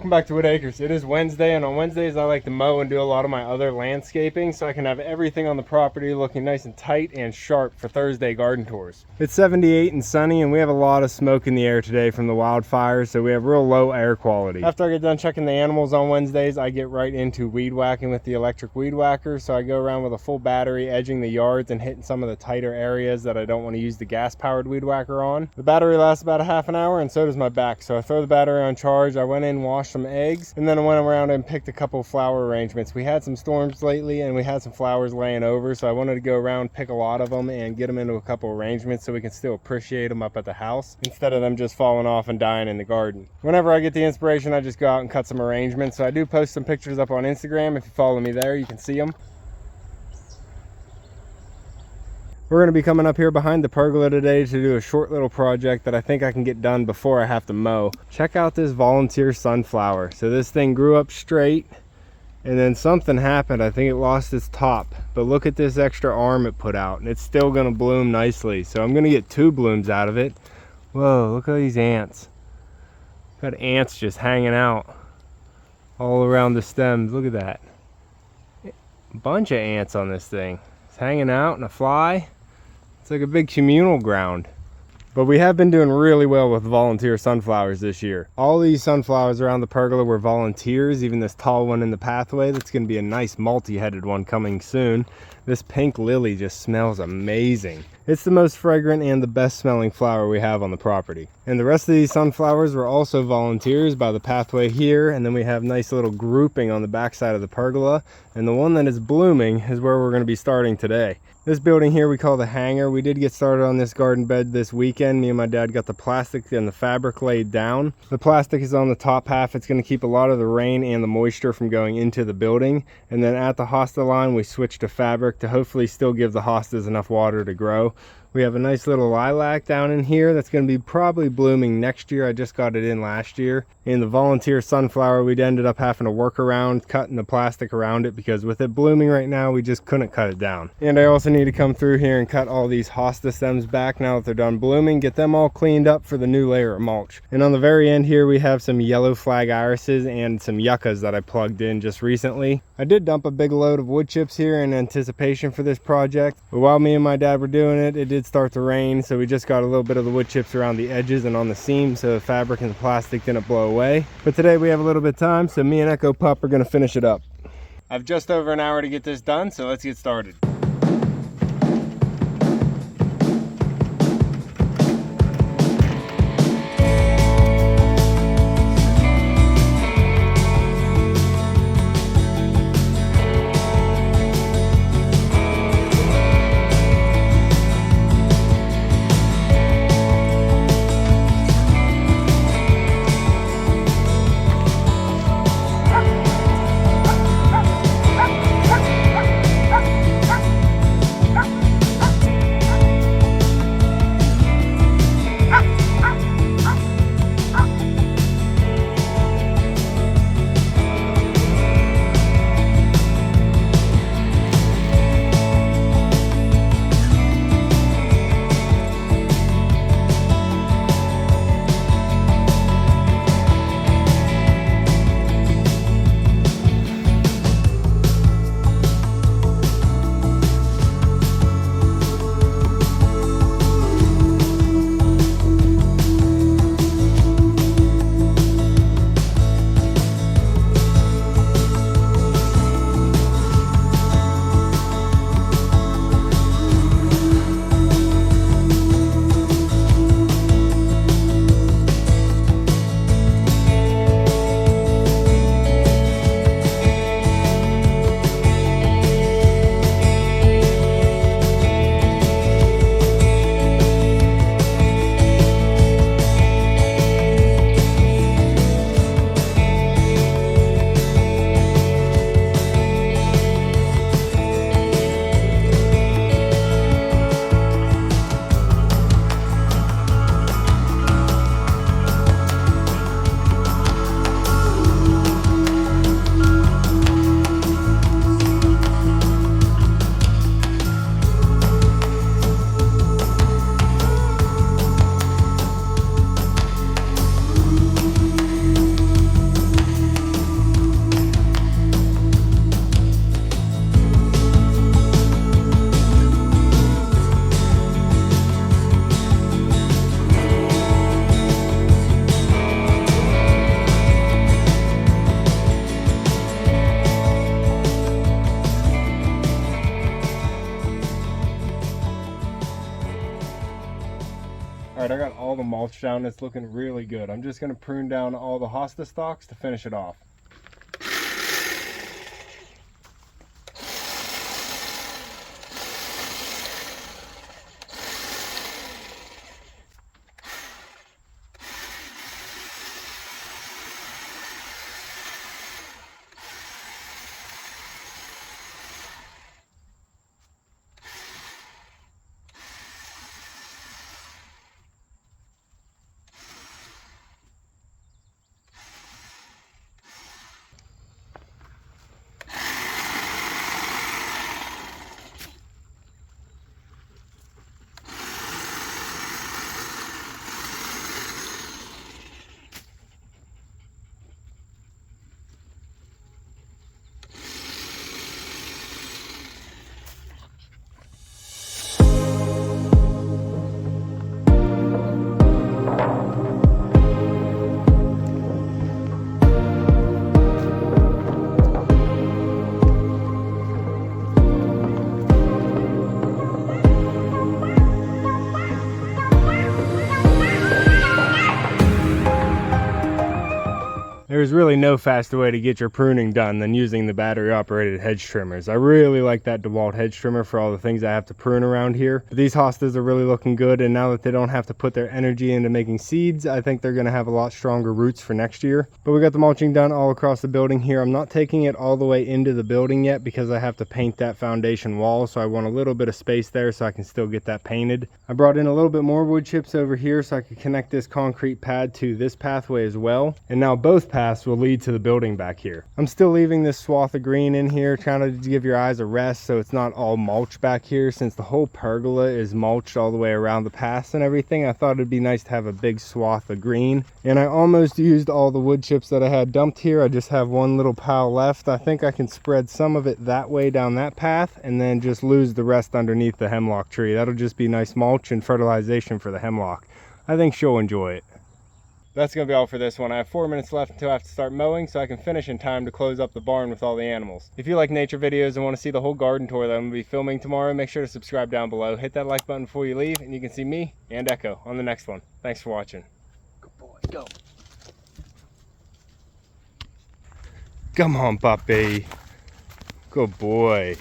Welcome back to Whitt Acres. It is Wednesday, and on Wednesdays I like to mow and do a lot of my other landscaping so I can have everything on the property looking nice and tight and sharp for Thursday garden tours. It's 78 and sunny, and we have a lot of smoke in the air today from the wildfires, so we have real low air quality. After I get done checking the animals on Wednesdays, I get right into weed whacking with the electric weed whacker. So I go around with a full battery, edging the yards and hitting some of the tighter areas that I don't want to use the gas powered weed whacker on. The battery lasts about a half an hour, and so does my back. So I throw the battery on charge, I went in, washed some eggs, and then I went around and picked a couple flower arrangements. We had some storms lately and we had some flowers laying over, so I wanted to go around, pick a lot of them and get them into a couple arrangements so we can still appreciate them up at the house instead of them just falling off and dying in the garden. Whenever I get the inspiration, I just go out and cut some arrangements. So I do post some pictures up on Instagram. If you follow me there, you can see them. We're going to be coming up here behind the pergola today to do a short little project that I think I can get done before I have to mow. Check out this volunteer sunflower. So this thing grew up straight and then something happened. I think it lost its top, but look at this extra arm it put out, and it's still going to bloom nicely. So I'm going to get 2 blooms out of it. Whoa, look at these ants. Got ants just hanging out all around the stems. Look at that. A bunch of ants on this thing. It's hanging out, and a fly. It's like a big communal ground. But we have been doing really well with volunteer sunflowers this year. All these sunflowers around the pergola were volunteers, even this tall one in the pathway. That's going to be a nice multi-headed one coming soon. This pink lily just smells amazing. It's the most fragrant and the best smelling flower we have on the property. And the rest of these sunflowers were also volunteers by the pathway here, and then we have nice little grouping on the back side of the pergola. And the one that is blooming is where we're going to be starting today. This building here we call the hangar. We did get started on this garden bed this weekend. Me and my dad got the plastic and the fabric laid down. The plastic is on the top half. It's going to keep a lot of the rain and the moisture from going into the building. And then at the hosta line we switched to fabric to hopefully still give the hostas enough water to grow. We have a nice little lilac down in here that's going to be probably blooming next year. I just got it in last year. In the volunteer sunflower, we ended up having to work around cutting the plastic around it because with it blooming right now, we just couldn't cut it down. And I also need to come through here and cut all these hosta stems back now that they're done blooming, get them all cleaned up for the new layer of mulch. And on the very end here, we have some yellow flag irises and some yuccas that I plugged in just recently. I did dump a big load of wood chips here in anticipation for this project, but while me and my dad were doing it, it did start to rain, so we just got a little bit of the wood chips around the edges and on the seam so the fabric and the plastic didn't blow away. But today we have a little bit of time, so me and Echo Pup are going to finish it up. I've just over an hour to get this done, so let's get started. all the mulch down. It's looking really good. I'm just going to prune down all the hosta stalks to finish it off. There's really no faster way to get your pruning done than using the battery operated hedge trimmers. I really like that DeWalt hedge trimmer for all the things I have to prune around here. But these hostas are really looking good, and now that they don't have to put their energy into making seeds, I think they're going to have a lot stronger roots for next year. But we got the mulching done all across the building here. I'm not taking it all the way into the building yet because I have to paint that foundation wall, so I want a little bit of space there so I can still get that painted. I brought in a little bit more wood chips over here so I could connect this concrete pad to this pathway as well. And now both paths will lead to the building back here. I'm still leaving this swath of green in here, trying to give your eyes a rest so it's not all mulch back here. Since the whole pergola is mulched all the way around the paths and everything, I thought it'd be nice to have a big swath of green. And I almost used all the wood chips that I had dumped here. I just have one little pile left. I think I can spread some of it that way down that path and then just lose the rest underneath the hemlock tree. That'll just be nice mulch and fertilization for the hemlock. I think she'll enjoy it. That's going to be all for this one. I have 4 minutes left until I have to start mowing, so I can finish in time to close up the barn with all the animals. If you like nature videos and want to see the whole garden tour that I'm going to be filming tomorrow, make sure to subscribe down below. Hit that like button before you leave, and you can see me and Echo on the next one. Thanks for watching. Good boy, go. Come on, puppy. Good boy.